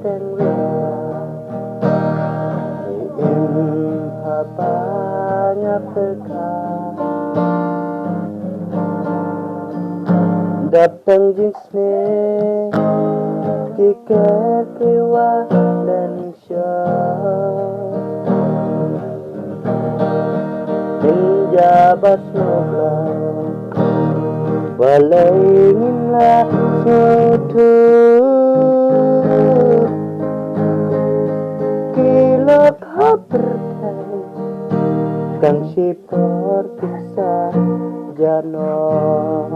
dan banyak dekat datang jinsne kiker kewa dan menjabat noblah balaininlah suatu kilap berkai kang sipor kisah janon